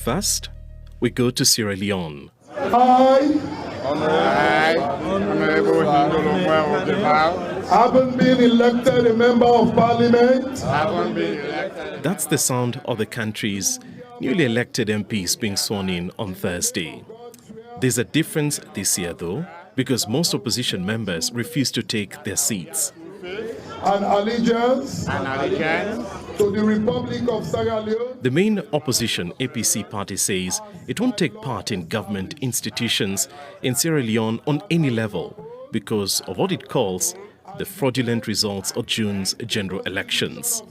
First, we go to Sierra Leone. Haven't been elected a member of parliament. That's the sound of the country's newly elected MPs being sworn in on Thursday. There's a difference this year, though, because most opposition members refuse to take their seats. An allegiance to the Republic of Sierra Leone. The main opposition, APC Party, says it won't take part in government institutions in Sierra Leone on any level because of what it calls the fraudulent results of June's general elections.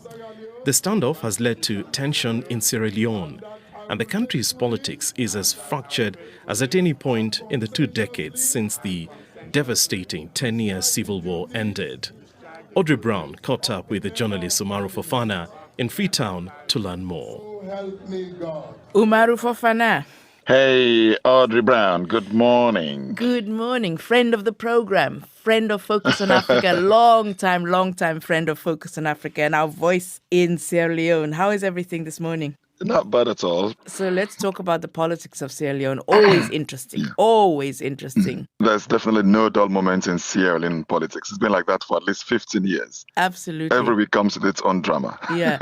The standoff has led to tension in Sierra Leone, and the country's politics is as fractured as at any point in the 2 decades since the devastating 10-year civil war ended. Audrey Brown caught up with the journalist Umaru Fofanah in Freetown to learn more. Umaru Fofanah. Hey, Audrey Brown, good morning. Good morning. Friend of the program, friend of Focus on Africa, long time friend of Focus on Africa, and our voice in Sierra Leone. How is everything this morning? Not bad at all. So let's talk about the politics of Sierra Leone. Always interesting. Always interesting. There's definitely no dull moment in Sierra Leone politics. It's been like that for at least 15 years. Absolutely. Every week comes with its own drama. Yeah.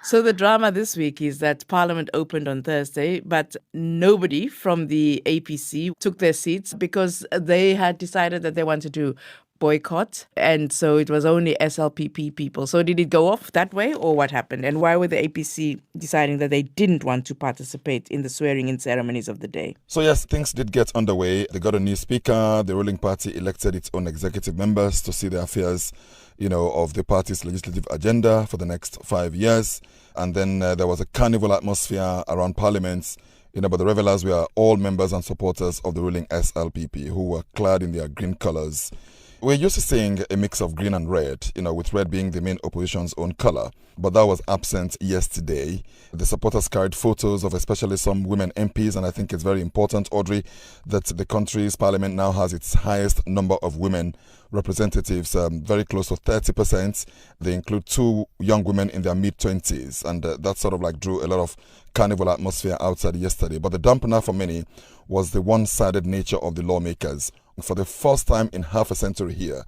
So the drama this week is that Parliament opened on Thursday, but nobody from the APC took their seats because they had decided that they wanted to boycott, and so it was only SLPP people. So did it go off that way, or what happened? And why were the APC deciding that they didn't want to participate in the swearing-in ceremonies of the day? So yes, things did get underway. They got a new speaker. The ruling party elected its own executive members to see the affairs, of the party's legislative agenda for the next 5 years. And then there was a carnival atmosphere around Parliament. But the revelers were all members and supporters of the ruling SLPP who were clad in their green colors. We're used to seeing a mix of green and red, with red being the main opposition's own color. But that was absent yesterday. The supporters carried photos of especially some women MPs, and I think it's very important, Audrey, that the country's parliament now has its highest number of women representatives, very close to 30%. They include 2 young women in their mid-20s, and that sort of drew a lot of carnival atmosphere outside yesterday. But the dampener for many was the one-sided nature of the lawmakers. For the first time in half a century here,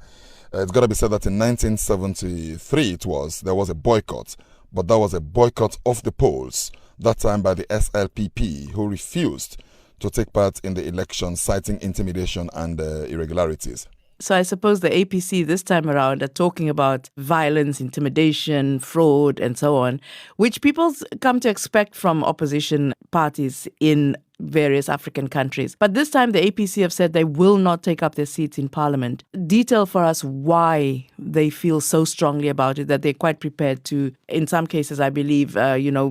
it's got to be said that in 1973 there was a boycott, but that was a boycott of the polls, that time by the SLPP, who refused to take part in the election, citing intimidation and irregularities. So I suppose the APC this time around are talking about violence, intimidation, fraud, and so on, which people come to expect from opposition parties in various African countries. But this time the APC have said they will not take up their seats in Parliament. Detail for us why they feel so strongly about it, that they're quite prepared to, in some cases, I believe,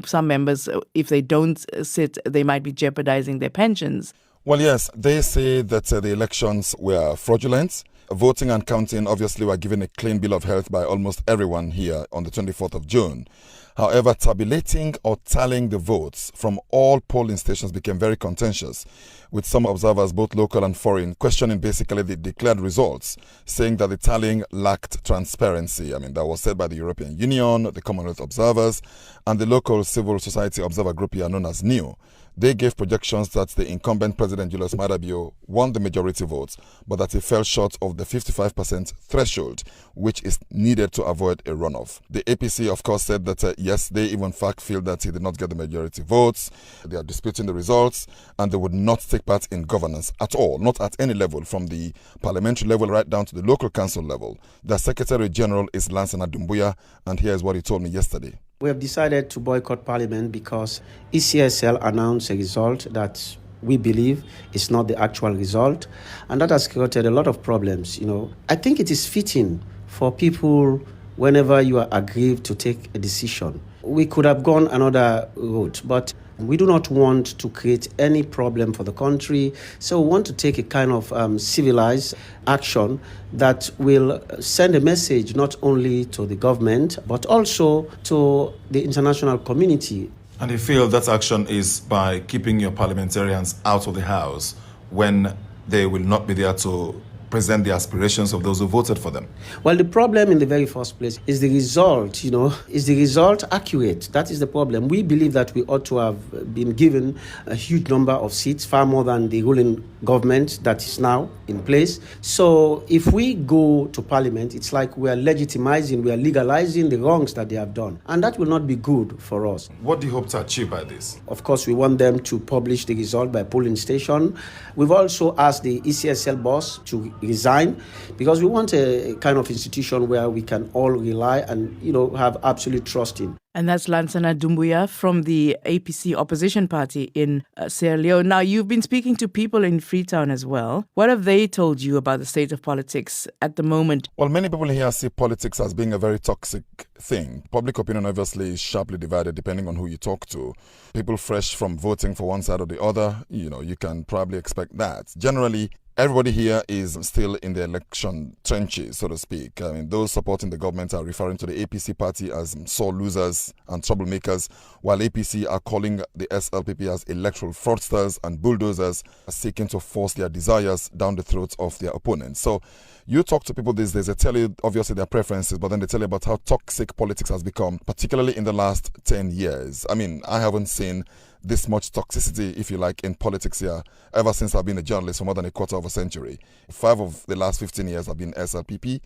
some members, if they don't sit, they might be jeopardizing their pensions. Well, yes, they say that the elections were fraudulent. Voting and counting obviously were given a clean bill of health by almost everyone here on the 24th of June. However, tabulating or tallying the votes from all polling stations became very contentious, with some observers, both local and foreign, questioning basically the declared results, saying that the tallying lacked transparency. That was said by the European Union, the Commonwealth observers, and the local civil society observer group here known as NEO. They gave projections that the incumbent President Julius Maada Bio won the majority votes, but that he fell short of the 55% threshold, which is needed to avoid a runoff. The APC, of course, said that yes, they even in fact feel that he did not get the majority votes. They are disputing the results, and they would not take part in governance at all, not at any level, from the parliamentary level right down to the local council level. The Secretary General is Lansana Doumbouya, and here's what he told me yesterday. We have decided to boycott Parliament because ECSL announced a result that we believe is not the actual result, and that has created a lot of problems. I think it is fitting for people, whenever you are aggrieved, to take a decision. We could have gone another route, but we do not want to create any problem for the country. So we want to take a kind of civilized action that will send a message not only to the government, but also to the international community. And you feel that action is by keeping your parliamentarians out of the House when they will not be there to present the aspirations of those who voted for them? Well, the problem in the very first place is the result, is the result accurate? That is the problem. We believe that we ought to have been given a huge number of seats, far more than the ruling government that is now in place. So if we go to Parliament, it's like we are legitimizing, we are legalizing the wrongs that they have done. And that will not be good for us. What do you hope to achieve by this? Of course, we want them to publish the result by polling station. We've also asked the ECSL boss to resign because we want a kind of institution where we can all rely and, have absolute trust in. And that's Lansana Doumbouya from the APC opposition party in Sierra Leone. Now, you've been speaking to people in Freetown as well. What have they told you about the state of politics at the moment? Well, many people here see politics as being a very toxic thing. Public opinion obviously is sharply divided depending on who you talk to. People fresh from voting for one side or the other, you can probably expect that. Generally, everybody here is still in the election trenches, so to speak. I mean, those supporting the government are referring to the APC party as sore losers and troublemakers, while APC are calling the SLPP as electoral fraudsters and bulldozers seeking to force their desires down the throats of their opponents. So you talk to people these days, they tell you obviously their preferences, but then they tell you about how toxic politics has become, particularly in the last 10 years. I mean, I haven't seen this much toxicity, if you like, in politics here ever since I've been a journalist for more than a quarter of a century. 5 of the last 15 years have been SLPP,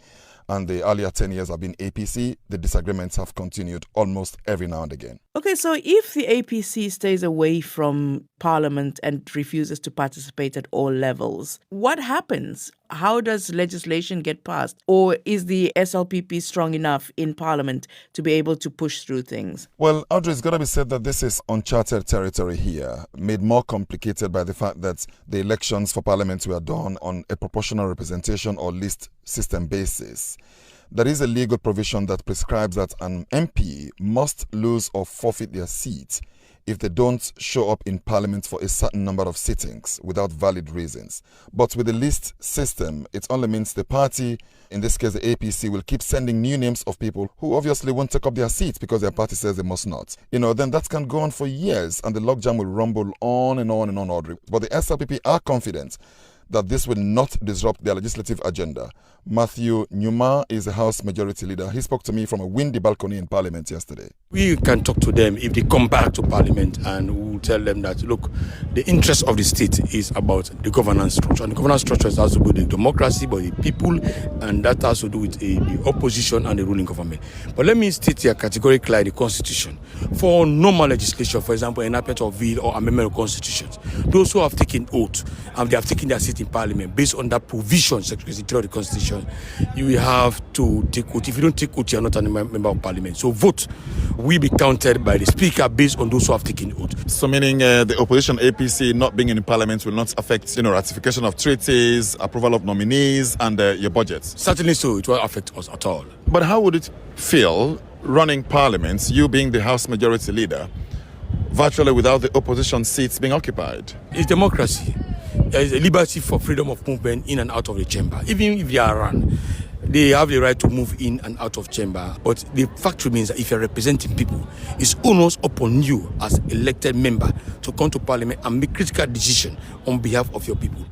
and the earlier 10 years have been APC. The disagreements have continued almost every now and again. Okay, so if the APC stays away from Parliament and refuses to participate at all levels, what happens? How does legislation get passed? Or is the SLPP strong enough in Parliament to be able to push through things? Well, Audrey, it's got to be said that this is uncharted territory here, made more complicated by the fact that the elections for Parliament were done on a proportional representation or list system basis. There is a legal provision that prescribes that an MP must lose or forfeit their seat if they don't show up in Parliament for a certain number of sittings without valid reasons. But with the list system, it only means the party, in this case the APC, will keep sending new names of people who obviously won't take up their seats because their party says they must not. Then that can go on for years and the logjam will rumble on and on and on, Audrey. But the SLPP are confident that this will not disrupt their legislative agenda. Matthew Numa is the House Majority Leader. He spoke to me from a windy balcony in Parliament yesterday. We can talk to them if they come back to Parliament, and we'll tell them that, look, the interest of the state is about the governance structure. And the governance structure has to do with the democracy, by the people, and that has to do with the opposition and the ruling government. But let me state here categorically the Constitution. For normal legislation, for example, enactment of bill or amendment of constitutions, those who have taken oath and they have taken their seat in Parliament based on that provision, Section 63 of the Constitution, you will have to take oath. If you don't take oath, you are not a member of Parliament. So vote will be counted by the Speaker based on those who have taken oath. So meaning the opposition APC not being in Parliament will not affect, ratification of treaties, approval of nominees, and your budgets? Certainly so, it won't affect us at all. But how would it feel running Parliament, you being the House Majority Leader, virtually without the opposition seats being occupied? It's democracy. There is a liberty for freedom of movement in and out of the chamber. Even if they are run, they have the right to move in and out of chamber. But the fact remains that if you're representing people, it's onus upon you as elected member to come to Parliament and make critical decisions on behalf of your people.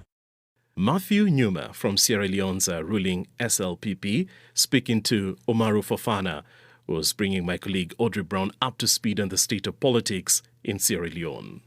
Matthew Numa from Sierra Leone's ruling SLPP speaking to Umaru Fofanah, was bringing my colleague Audrey Brown up to speed on the state of politics in Sierra Leone.